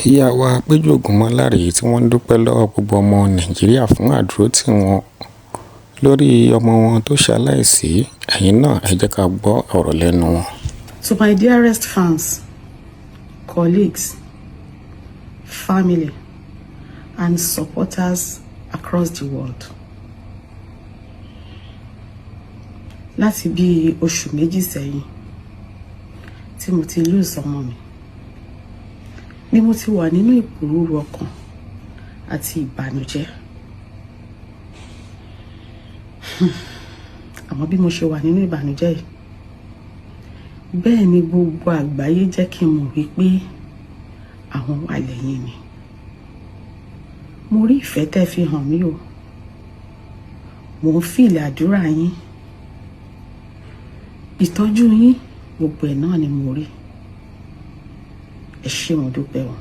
ìyá wa Péjú Ògúnmọ́lá rèé tí wọ́n ń dúpẹ́ lọ́wọ́ gbogbo ọmọ nàìjíríà fún àdúrótì wọn lórí ọmọ wọn tó ṣaláìsí. ẹ̀yin náà ẹ jẹ́ ká gbọ́ ọ̀rọ̀ lẹ́nu wọn. To my dearest fans, colleagues, family and supporters across the world. Láti bí oṣù méjì sẹ́yìn tí mo ti lose ọmọ mi ni mo ti wà nínú ìpòrúurú ọkàn àti ìbànújẹ́. Àmọ́ bí mo ṣe wà nínú ìbànújẹ́ yìí, bẹ́ẹ̀ ni gbogbo àgbáyé jẹ́ kí n mọ̀ wípé àwọn wà lẹ́yìn mi. Mo rí ìfẹ́ tẹ́ fi hàn mí o. Mo ń fìlẹ̀ àdúrà yín. Ìtọ́jú yín gbogbo ẹ̀ náà ni mo rí. Ẹ ṣé mo dúpẹ́ o.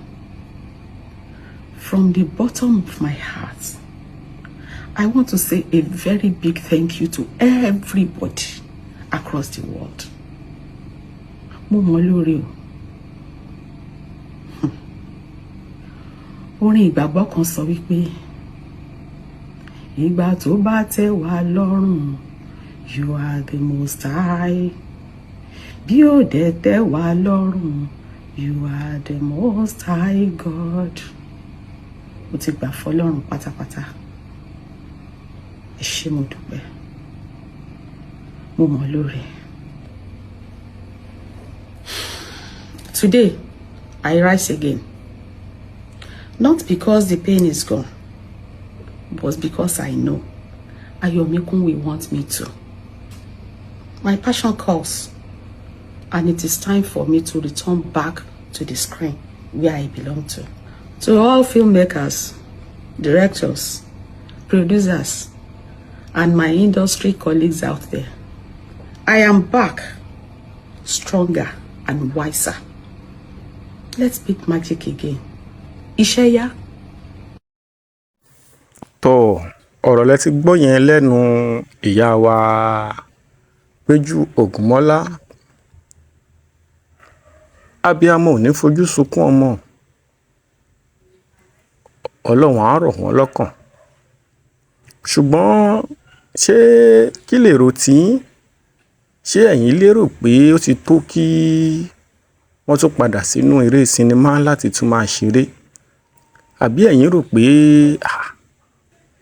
From the bottom of my heart, I want to say a very big thank you to everybody across the world. Mo mọ̀ lórí o. Orin ìgbàgbọ́ kan sọ wípé ìgbà tó bá tẹ́ wá lọ́rùn, you are the most high. Bí ó dẹ̀ tẹ́ wá lọ́rùn, you are the most high God. Mo ti gbà fọ́lọ́run pátápátá. Ẹ ṣé mo dúpẹ́. Mo mọ̀ lórí. Today, I rise again. Not because the pain is gone, but because I know Ayomekun will want me to. My passion calls, and it is time for me to return back to the screen where I belong to. To all filmmakers, directors, producers, and my industry colleagues out there, I am back, stronger and wiser. Let's make magic again. Iṣẹ́ yá. tó ọ̀rọ̀ lẹ ti gbọ́ yẹn lẹ́nu ìyá wa Péjú Ògúnmọ́lá. Abíamọ ò ní fojú sunkún ọmọ. Ọlọ́run á rọ̀ wọ́n lọ́kàn. Ṣùgbọ́n ṣé kí lè rò tí ṣé ẹ̀yin lérò pé ó ti tó kí wọ́n tún padà sínú eré sinimá láti tún máa ṣeré? Àbí ẹ̀yin rò pé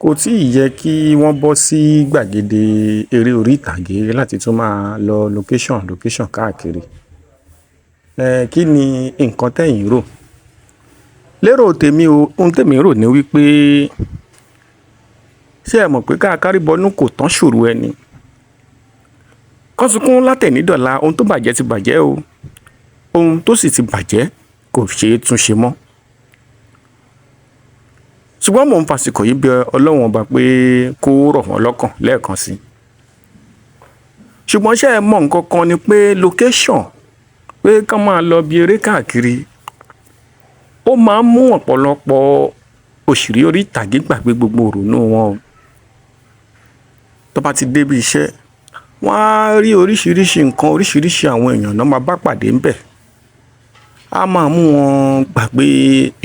kò tí ì yẹ kí wọ́n bọ́ sí gbàgede eré orí ìtàgé láti tún máa lọ location káàkiri? Kí ni nǹkan tẹ́yin rò? Lérò tèmi o, ohun tèmi rò ní wípé ṣé ẹ mọ̀ pé káàkárí bọnú kò tán ṣòro ẹni. Kán sunkún látẹ̀nídọ̀la, ohun tó bàjẹ́ ti bàjẹ́ o. Ohun tó sì ti bàjẹ́ kò ṣeé túnṣe mọ́. Ṣùgbọ́n mò ń fàsìkò yìí bẹ̀ Ọlọ́run ọba pé kó rọ̀ wọ́n lọ́kàn lẹ́ẹ̀kan sí. Ṣùgbọ́n ṣé ẹ mọ̀ nǹkan kan ni pé location, pé kán máa lọ bí eré káàkiri, ó máa ń mú ọ̀pọ̀lọpọ̀ òṣèré orí ìtàgé gbàgbé gbogbo ìrònú wọn o. Tó bá ti débi iṣẹ́, wọ́n á rí oríṣiríṣi nǹkan, oríṣiríṣi àwọn èèyàn náà máa bá pàdé ńbẹ̀. Á máa mú wọn gbàgbé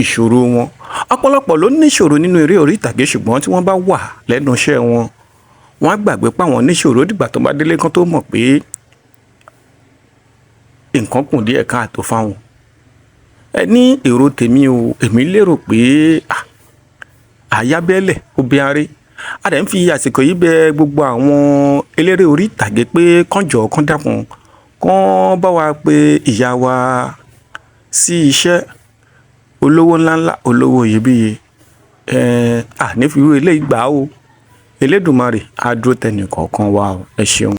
ìṣòro wọn. Ọ̀pọ̀lọpọ̀ ló ní ìṣòro nínú eré orí ìtàgé, ṣùgbọ́n tí wọ́n bá wà lẹ́nu iṣẹ́ wọn, wọ́n á gbàgbé pé àwọn ní ìṣòro dìgbà tó bá délé kán tó mọ̀ pé nǹkan kùn díẹ̀ káàtó fáwọn. Ní èrò tèmi o, èmi lérò pé àyábẹ́lẹ̀ ó bí aré. A dẹ̀ ń fi àsìkò yìí bẹ̀ gbogbo àwọn eléré orí ìtàgé pé kán jọ̀ọ́ kán dákun, kán bá wa pè ìyá wa sí iṣẹ́. Olówó ńláńlá, olówó iyebíye. Nífi irú eléyìí gbà o. Elédùmarè á dúró tẹnì kọ̀ọ̀kan wa o. Ẹ ṣeun.